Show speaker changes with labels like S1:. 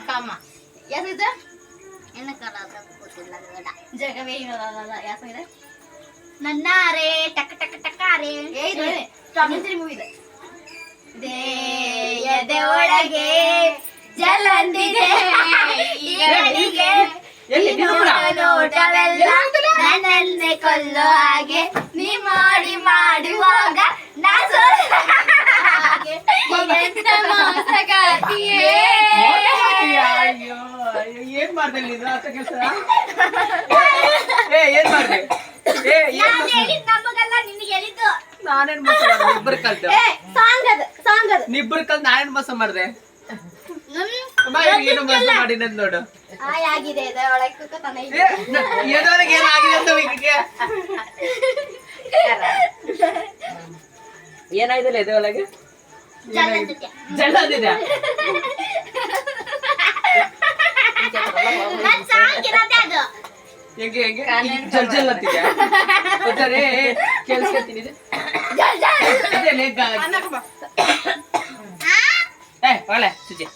S1: ಕಮ್ಮ
S2: ಯಾಸಿದೆ
S1: ಇನ್ನು ಕಲಾದ ಕೂತಿಲ್ಲ ಬೇಡ
S2: ಜಗವೇ ಇರೋದಲ್ಲ ಯಾಸಿದೆ
S1: ನನ್ನಾರೆ ಟಕ್ ಟಕ್ ಟಕ್ಕಾರೆ
S2: ಟಾಮಿಂಜರಿ ಮೂವಿ ಇದೆ
S1: ಎದೆ ಒಳಗೆ ಜಲಂದಿದೆ ಈಗಳಿಗೆ ನೋಟವೆಲ್ಲ ನನ್ನನ್ನೇ ಕೊಲ್ಲೋ ಹಾಗೆ ನೀ ಮಾಡಿ ಮಾಡುವಾಗ ನಾ ಹಾಗೆ ಎಂತ ಮೋಸಗಾತಿಯೇ
S3: ಅಯ್ಯೋ ಏನ್ ಮಾಡ್ದೆ ನೀನು ಆತ ಕೆಲಸ ಏನ್ ಮಾಡ್ದೆ
S1: ನಾನು ಹೇಳಿದ್ ನಮಗಲ್ಲ ನಿನಗೆ ಹೇಳಿದ್ದು
S3: ನಾನೇನ್ ಮೋಸ ಮಾಡ್ದೆ ಇಬ್ಬರು ಕಲ್ತು
S2: ಸಾಂಗ್ ಅದು
S3: ಇಬ್ಬರು ಕಲ್ತು ನಾನೇನ್ ಮೋಸ ಮಾಡ್ದೆ ಏನು ಮೋಸ ಮಾಡಿ ನನ್ ನೋಡು
S2: ಆಗಿದೆ ಇದೆ ಒಳಗೆ ಕುಕ್ಕತಾನೆ
S3: ಎದವರೆಗೆ ಏನಾಗಿದೆ ಅಂತ ವೀಕಿಗೆ ಏನಾಗಿದೆಲ್ಲ ಎದೆ ಒಳಗೆ ಜಲ್ದಿದೆ
S1: ನನ್ ಸಾಂಗ್ ಇರೋದೇ ಅದು
S3: ಹೆಂಗೆ ಹೆಂಗೆ ಜಲ್ ಜಲ್ ಅಂತಿದ್ಯಾ ಗೊತ್ತಾರೆ ಕೇಳಿಸ್ಕೊತೀನಿ ಒಳ್ಳೆ ಸುಜಿ